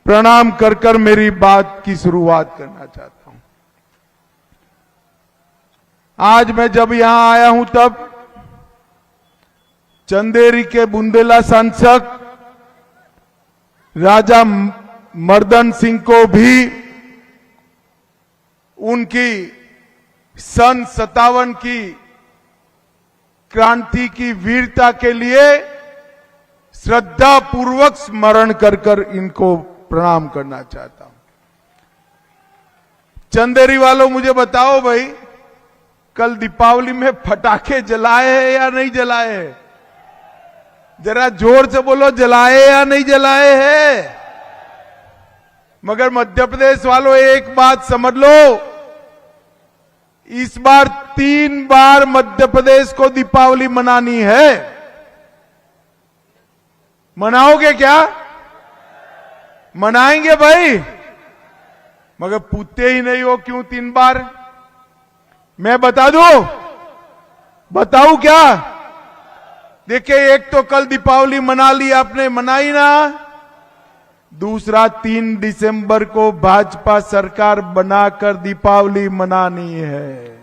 प्रणाम कर कर मेरी बात की शुरुआत करना चाहता हूं। आज मैं जब यहां आया हूं तब चंदेरी के बुंदेला सांसद राजा मर्दन सिंह को भी उनकी सन 57 की क्रांति की वीरता के लिए श्रद्धा पूर्वक स्मरण कर कर इनको प्रणाम करना चाहता हूं। चंदेरी वालों मुझे बताओ भाई, कल दीपावली में पटाखे जलाए हैं या नहीं जलाए हैं? जरा जोर से बोलो, जलाए या नहीं जलाए हैं? मगर मध्य प्रदेश वालों एक बात समझ लो, इस बार 3 बार मध्य प्रदेश को दीपावली मनानी है। मनाओगे क्या? मनाएंगे भाई, मगर पूछते ही नहीं हो क्यों 3 बार? मैं बता दूं, बताऊं क्या? देखिए, एक तो कल दीपावली मना ली आपने, मनाई ना। दूसरा 3 दिसंबर को भाजपा सरकार बनाकर दीपावली मनानी है।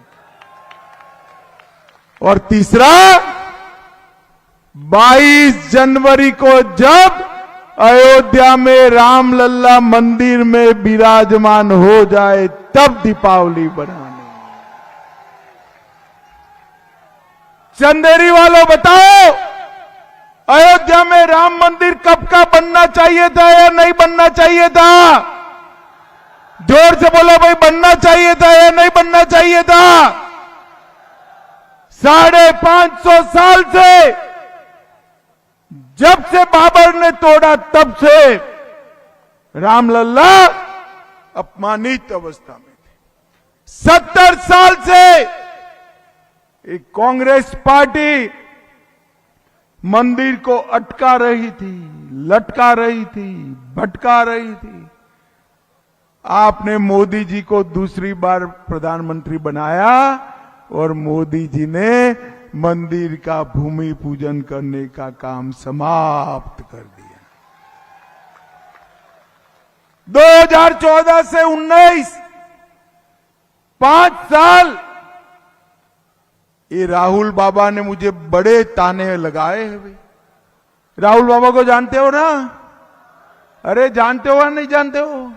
और तीसरा 22 जनवरी को जब अयोध्या में रामलल्ला मंदिर में विराजमान हो जाए तब दीपावली बनानी। चंदेरी वालों बताओ, अयोध्या में राम मंदिर कब का बनना चाहिए था या नहीं बनना चाहिए था? जोर से बोलो भाई, बनना चाहिए था या नहीं बनना चाहिए था? 550 साल से, जब से बाबर ने तोड़ा तब से रामलल्ला अपमानित अवस्था में थे। 70 साल से एक कांग्रेस पार्टी मंदिर को अटका रही थी, लटका रही थी, भटका रही थी। आपने मोदी जी को दूसरी बार प्रधानमंत्री बनाया और मोदी जी ने मंदिर का भूमि पूजन करने का काम समाप्त कर दिया। 2014 से 19 5 साल ये राहुल बाबा ने मुझे बड़े ताने लगाए हैं भाई। राहुल बाबा को जानते हो ना? अरे जानते हो या नहीं जानते हो?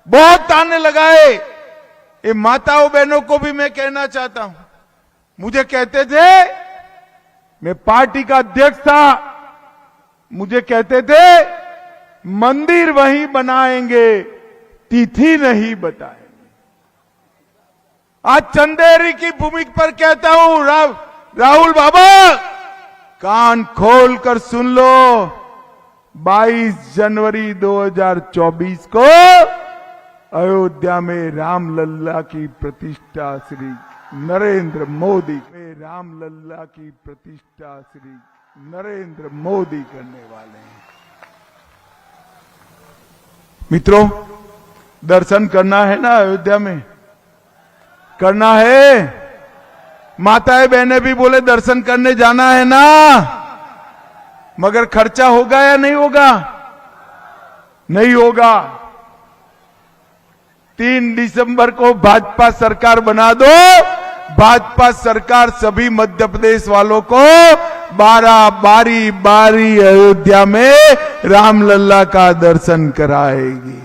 बहुत ताने लगाए। ये माताओं बहनों को भी मैं कहना चाहता हूं, मुझे कहते थे, मैं पार्टी का अध्यक्ष था, मुझे कहते थे मंदिर वहीं बनाएंगे, तिथि नहीं बताएंगे। आज चंदेरी की भूमि पर कहता हूं, राहुल बाबा कान खोल कर सुन लो, 22 जनवरी 2024 को अयोध्या में रामलल्ला की प्रतिष्ठा श्री नरेंद्र मोदी रामलल्ला की प्रतिष्ठा श्री नरेंद्र मोदी करने वाले हैं। मित्रों, दर्शन करना है ना अयोध्या में? करना है? माताएं बहनें भी बोले दर्शन करने जाना है ना, मगर खर्चा होगा या नहीं होगा? नहीं होगा। 3 दिसंबर को भाजपा सरकार बना दो। भाजपा सरकार सभी मध्य प्रदेश वालों को बारी बारी अयोध्या में रामलल्ला का दर्शन कराएगी।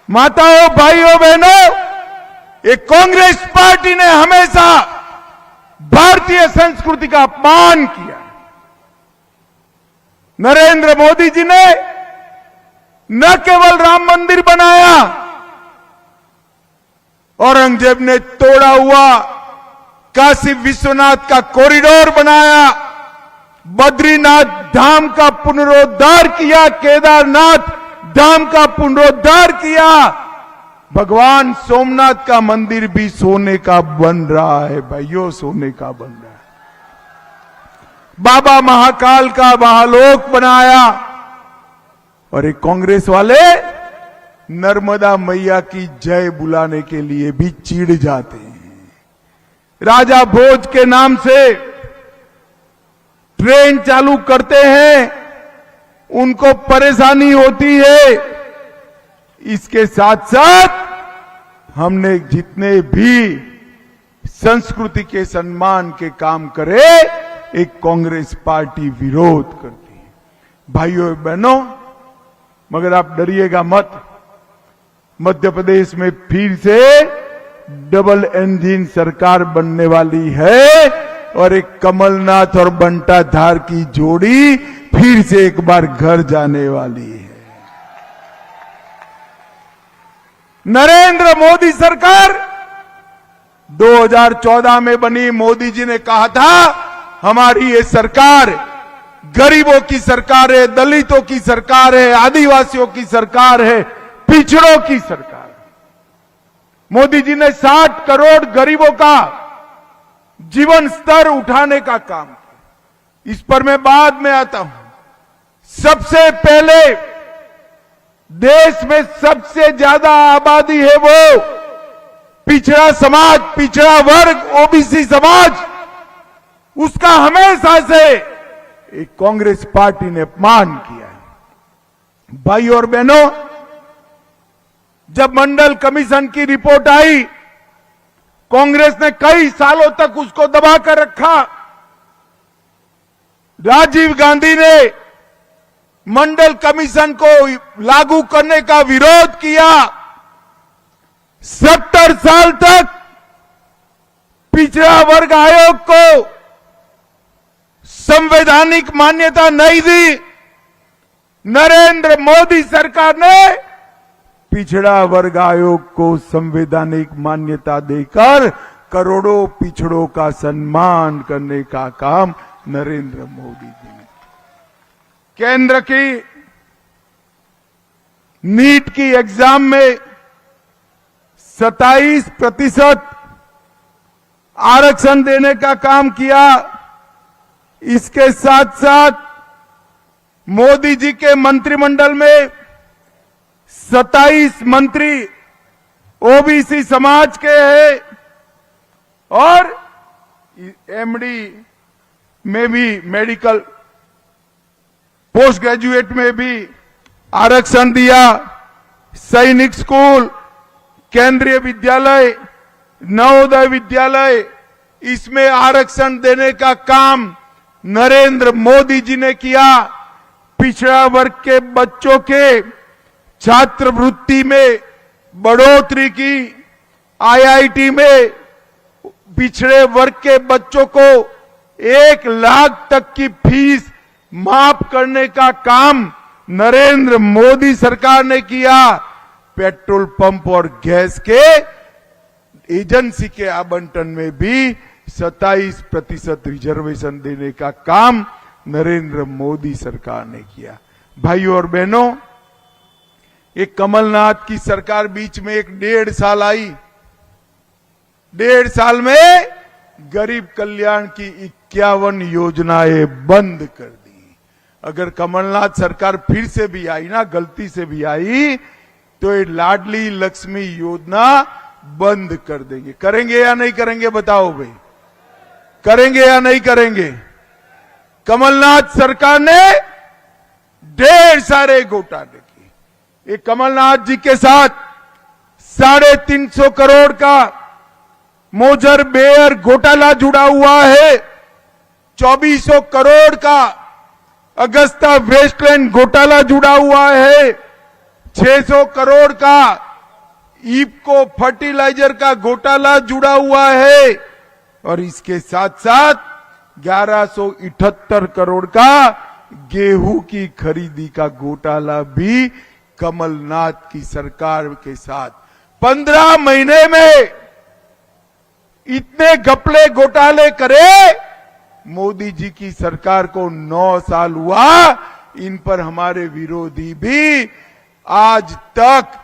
माताओं, भाइयों, बहनों, ये कांग्रेस पार्टी ने हमेशा भारतीय संस्कृति का अपमान किया। नरेंद्र मोदी जी ने न केवल राम मंदिर बनाया, औरंगजेब ने तोड़ा हुआ काशी विश्वनाथ का कॉरिडोर बनाया, बद्रीनाथ धाम का पुनरुद्धार किया, केदारनाथ धाम का पुनरुद्धार किया। भगवान सोमनाथ का मंदिर भी सोने का बन रहा है भाइयों, सोने का बन रहा है। बाबा महाकाल का महालोक बनाया। और एक कांग्रेस वाले नर्मदा मैया की जय बुलाने के लिए भी चिढ़ जाते हैं। राजा भोज के नाम से ट्रेन चालू करते हैं उनको परेशानी होती है। इसके साथ साथ हमने जितने भी संस्कृति के सम्मान के काम करे, एक कांग्रेस पार्टी विरोध करती है। भाइयों बहनों, मगर आप डरिएगा मत। मध्य प्रदेश में फिर से डबल इंजन सरकार बनने वाली है और एक कमलनाथ और बंटाधार की जोड़ी फिर से एक बार घर जाने वाली है। नरेंद्र मोदी सरकार 2014 में बनी। मोदी जी ने कहा था हमारी ये सरकार गरीबों की सरकार है, दलितों की सरकार है, आदिवासियों की सरकार है, पिछड़ों की सरकार है। मोदी जी ने 60 करोड़ गरीबों का जीवन स्तर उठाने का काम किया। इस पर मैं बाद में आता हूं। सबसे पहले देश में सबसे ज्यादा आबादी है वो पिछड़ा समाज, पिछड़ा वर्ग, ओबीसी समाज, उसका हमेशा से एक कांग्रेस पार्टी ने अपमान किया है। भाई और बहनों, जब मंडल कमीशन की रिपोर्ट आई, कांग्रेस ने कई सालों तक उसको दबाकर रखा। राजीव गांधी ने मंडल कमीशन को लागू करने का विरोध किया। 70 साल तक पिछड़ा वर्ग आयोग को संवैधानिक मान्यता नहीं दी। नरेंद्र मोदी सरकार ने पिछड़ा वर्ग आयोग को संवैधानिक मान्यता देकर करोड़ों पिछड़ों का सम्मान करने का काम नरेंद्र मोदी जी ने। केंद्र की नीट की एग्जाम में 27% आरक्षण देने का काम किया। इसके साथ साथ मोदी जी के मंत्रिमंडल में 27 मंत्री ओबीसी समाज के हैं और एमडी में भी, मेडिकल पोस्ट ग्रेजुएट में भी आरक्षण दिया। सैनिक स्कूल, केंद्रीय विद्यालय, नवोदय विद्यालय, इसमें आरक्षण देने का काम नरेंद्र मोदी जी ने किया। पिछड़ा वर्ग के बच्चों के छात्रवृत्ति में बढ़ोतरी की। आईआईटी में पिछड़े वर्ग के बच्चों को 1 लाख तक की फीस माफ करने का काम नरेंद्र मोदी सरकार ने किया। पेट्रोल पंप और गैस के एजेंसी के आवंटन में भी 27% रिजर्वेशन देने का काम नरेंद्र मोदी सरकार ने किया। भाइयों और बहनों, एक कमलनाथ की सरकार बीच में 1.5 साल आई। 1.5 साल में गरीब कल्याण की 51 योजनाएं बंद कर दी। अगर कमलनाथ सरकार फिर से भी आई ना, गलती से भी आई, तो ये लाडली लक्ष्मी योजना बंद कर देंगे। करेंगे या नहीं करेंगे बताओ भाई? करेंगे या नहीं करेंगे? कमलनाथ सरकार ने ढेर सारे घोटाले किए। एक कमलनाथ जी के साथ 350 करोड़ का मोजर बेयर घोटाला जुड़ा हुआ है। 2400 करोड़ का अगस्ता वेस्टलैंड घोटाला जुड़ा हुआ है। 600 करोड़ का इफको फर्टिलाइजर का घोटाला जुड़ा हुआ है और इसके साथ साथ 1178 करोड़ का गेहूं की खरीदी का घोटाला भी कमलनाथ की सरकार के साथ 15 महीने में इतने घपले घोटाले करे। मोदी जी की सरकार को 9 साल हुआ। इन पर हमारे विरोधी भी आज तक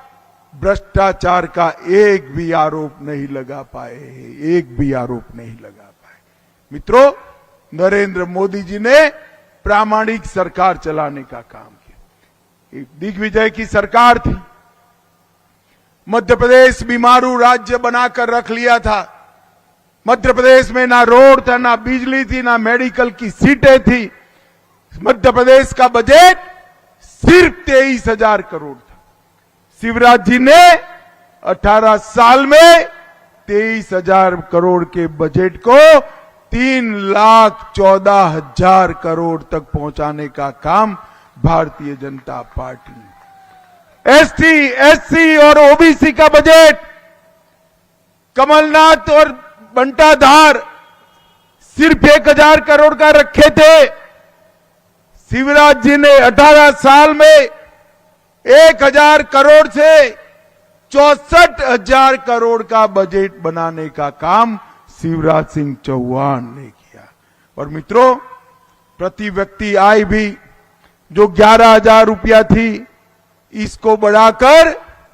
भ्रष्टाचार का एक भी आरोप नहीं लगा पाए, एक भी आरोप नहीं लगा पाए। मित्रों, नरेंद्र मोदी जी ने प्रामाणिक सरकार चलाने का काम किया। एक दिग्विजय की सरकार थी। मध्य प्रदेश बीमारू राज्य बनाकर रख लिया था। मध्य प्रदेश में ना रोड था, ना बिजली थी, ना मेडिकल की सीटें थी। मध्य प्रदेश का बजट सिर्फ 23,000 करोड़ था। शिवराज जी ने 18 साल में 23,000 करोड़ के बजट को 3,14,000 करोड़ तक पहुंचाने का काम भारतीय जनता पार्टी ने। एसटी, एससी और ओबीसी का बजट कमलनाथ और बंटाधार सिर्फ 1,000 करोड़ का रखे थे। शिवराज जी ने 18 साल में 1,000 करोड़ से 64,000 करोड़ का बजट बनाने का काम शिवराज सिंह चौहान ने किया। और मित्रों, प्रति व्यक्ति आय भी जो 11,000 रुपया थी, इसको बढ़ाकर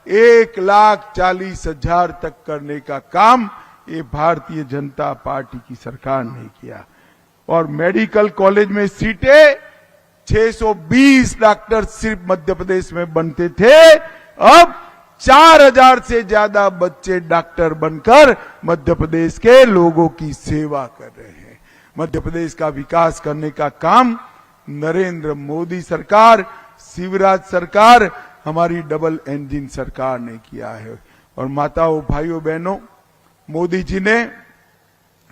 1,40,000 तक करने का काम ये भारतीय जनता पार्टी की सरकार ने किया। और मेडिकल कॉलेज में सीटें 620 डॉक्टर सिर्फ मध्य प्रदेश में बनते थे, अब 4,000 से ज्यादा बच्चे डॉक्टर बनकर मध्य प्रदेश के लोगों की सेवा कर रहे हैं। मध्य प्रदेश का विकास करने का काम नरेंद्र मोदी सरकार, शिवराज सरकार, हमारी डबल इंजन सरकार ने किया है। और माताओं, भाइयों, बहनों, मोदी जी ने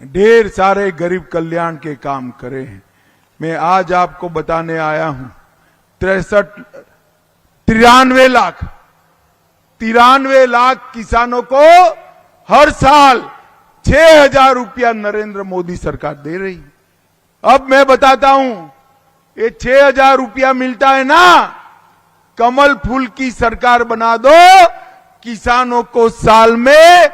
ढेर सारे गरीब कल्याण के काम करे हैं। मैं आज आपको बताने आया हूं 93 लाख किसानों को हर साल 6,000 रुपया नरेंद्र मोदी सरकार दे रही। अब मैं बताता हूं, ये 6,000 रुपया मिलता है ना, कमल फूल की सरकार बना दो, किसानों को साल में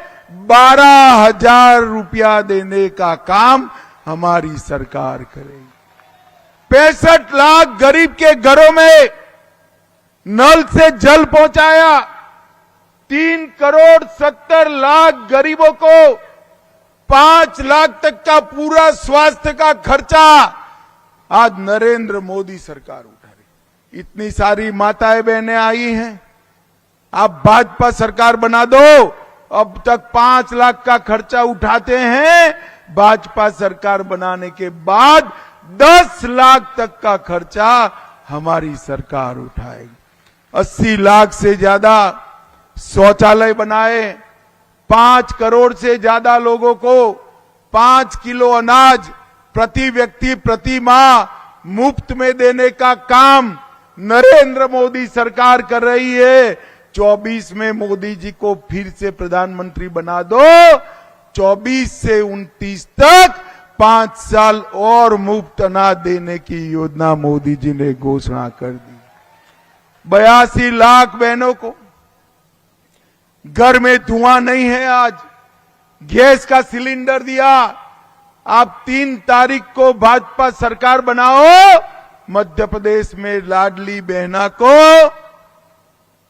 12,000 रुपया देने का काम हमारी सरकार करेगी। 65 लाख गरीब के घरों में नल से जल पहुंचाया। 3,70,00,000 गरीबों को 5 लाख तक का पूरा स्वास्थ्य का खर्चा आज नरेंद्र मोदी सरकार उठा रही। इतनी सारी माताएं बहनें आई हैं, आप भाजपा सरकार बना दो, अब तक 5 लाख का खर्चा उठाते हैं, भाजपा सरकार बनाने के बाद 10 लाख तक का खर्चा हमारी सरकार उठाएगी। 80 लाख से ज्यादा शौचालय बनाए, 5 करोड़ से ज्यादा लोगों को 5 किलो अनाज प्रति व्यक्ति प्रति माह मुफ्त में देने का काम नरेंद्र मोदी सरकार कर रही है। 24 में मोदी जी को फिर से प्रधानमंत्री बना दो, 24 से 29 तक 5 साल और मुफ्त अनाज देने की योजना मोदी जी ने घोषणा कर दी। 82 लाख बहनों को घर में धुआं नहीं है, आज गैस का सिलेंडर दिया। आप 3 तारीख को भाजपा सरकार बनाओ, मध्य प्रदेश में लाडली बहना को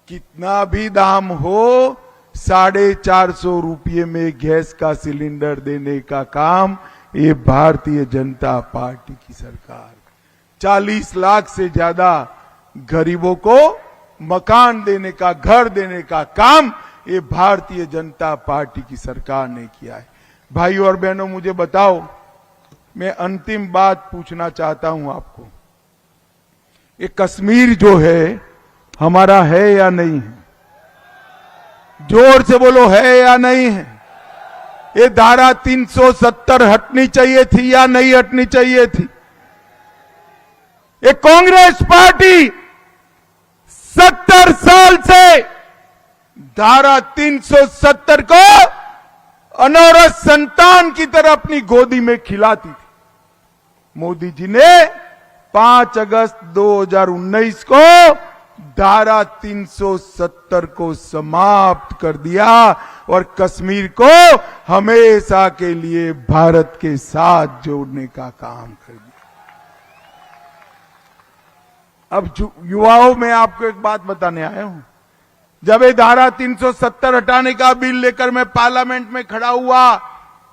कितना भी दाम हो 450 रुपये में गैस का सिलेंडर देने का काम ये भारतीय जनता पार्टी की सरकार। 40 लाख से ज्यादा गरीबों को मकान देने का, घर देने का काम ये भारतीय जनता पार्टी की सरकार ने किया है। भाइयों और बहनों, मुझे बताओ, मैं अंतिम बात पूछना चाहता हूं आपको, ये कश्मीर जो है हमारा है या नहीं है? जोर से बोलो, है या नहीं है? ये धारा 370 हटनी चाहिए थी या नहीं हटनी चाहिए थी? ये कांग्रेस पार्टी 70 साल से धारा 370 को अनौरत संतान की तरह अपनी गोदी में खिलाती थी। मोदी जी ने 5 अगस्त 2019 को धारा 370 को समाप्त कर दिया और कश्मीर को हमेशा के लिए भारत के साथ जोड़ने का काम कर दिया। अब युवाओं में आपको एक बात बताने आया हूं, जब ये धारा 370 हटाने का बिल लेकर मैं पार्लियामेंट में खड़ा हुआ,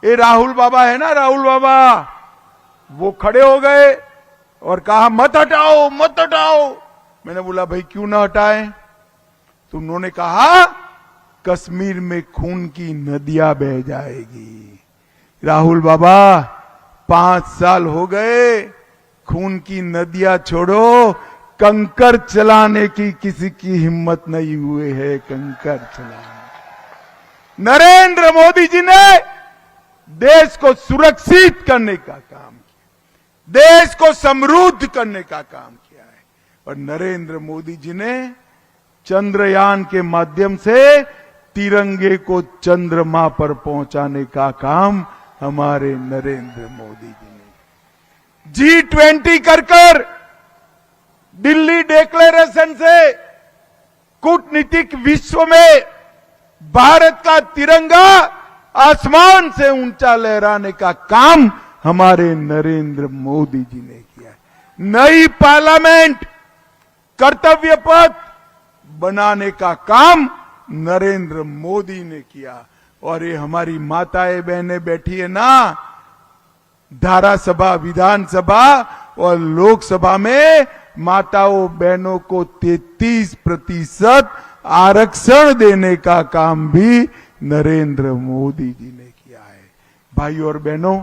ये राहुल बाबा है ना, राहुल बाबा, वो खड़े हो गए और कहा मत हटाओ मत हटाओ। मैंने बोला भाई क्यों ना हटाएं? तो उन्होंने कहा कश्मीर में खून की नदियां बह जाएगी। राहुल बाबा 5 साल हो गए, खून की नदियां छोड़ो, कंकर चलाने की किसी की हिम्मत नहीं हुए है। कंकर चलाने नरेंद्र मोदी जी ने देश को सुरक्षित करने का काम किया, देश को समृद्ध करने का काम किया है। और नरेंद्र मोदी जी ने चंद्रयान के माध्यम से तिरंगे को चंद्रमा पर पहुंचाने का काम हमारे नरेंद्र मोदी जी ने G20 कर दिल्ली डिक्लेरेशन से कूटनीतिक विश्व में भारत का तिरंगा आसमान से ऊंचा लहराने का काम हमारे नरेंद्र मोदी जी ने किया है। नई पार्लियामेंट कर्तव्य पथ बनाने का काम नरेंद्र मोदी ने किया। और ये हमारी माताएं बहनें बैठी है ना, धारासभा, विधानसभा और लोकसभा में माताओं बहनों को 33% आरक्षण देने का काम भी नरेंद्र मोदी जी ने किया है। भाई और बहनों,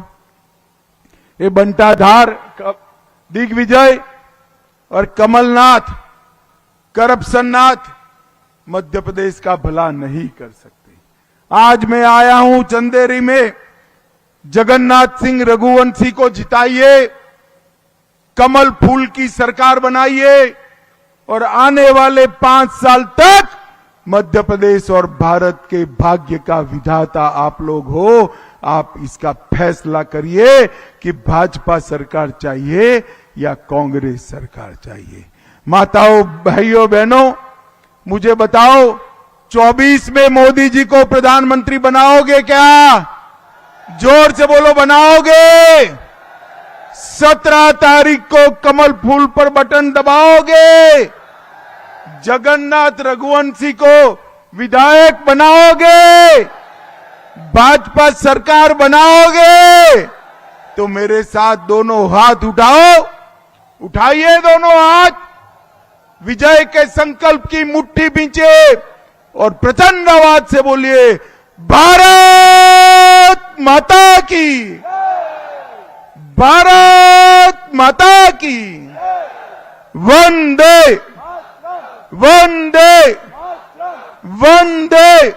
ये बंटाधार, दिग्विजय और कमलनाथ, करप्शननाथ मध्य प्रदेश का भला नहीं कर सकते। आज मैं आया हूं चंदेरी में, जगन्नाथ सिंह रघुवंशी को जिताइए, कमल फूल की सरकार बनाइए और आने वाले 5 साल तक मध्य प्रदेश और भारत के भाग्य का विधाता आप लोग हो। आप इसका फैसला करिए कि भाजपा सरकार चाहिए या कांग्रेस सरकार चाहिए। माताओं, भाइयों, बहनों, मुझे बताओ, 24 में मोदी जी को प्रधानमंत्री बनाओगे क्या? जोर से बोलो, बनाओगे? 17 तारीख को कमल फूल पर बटन दबाओगे? जगन्नाथ रघुवंशी को विधायक बनाओगे? भाजपा सरकार बनाओगे? तो मेरे साथ दोनों हाथ उठाओ, उठाइए दोनों हाथ, विजय के संकल्प की मुट्ठी बींचे और प्रचंड आवाज से बोलिए, भारत माता की, भारत माता की, वंदे वंदे वंदे।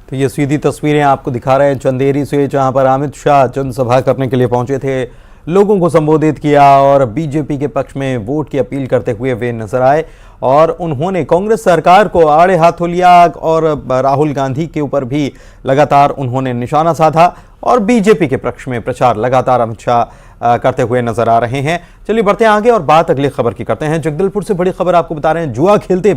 तो ये सीधी तस्वीरें आपको दिखा रहे हैं चंदेरी से, जहां पर अमित शाह जनसभा करने के लिए पहुंचे थे, लोगों को संबोधित किया और बीजेपी के पक्ष में वोट की अपील करते हुए वे नजर आए। और उन्होंने कांग्रेस सरकार को आड़े हाथों लिया और राहुल गांधी के ऊपर भी लगातार उन्होंने निशाना साधा और बीजेपी के पक्ष में प्रचार लगातार अमित शाह करते हुए नजर आ रहे हैं। चलिए बढ़ते हैं आगे और बात अगली खबर की करते हैं। जगदलपुर से बड़ी खबर आपको बता रहे हैं, जुआ खेलते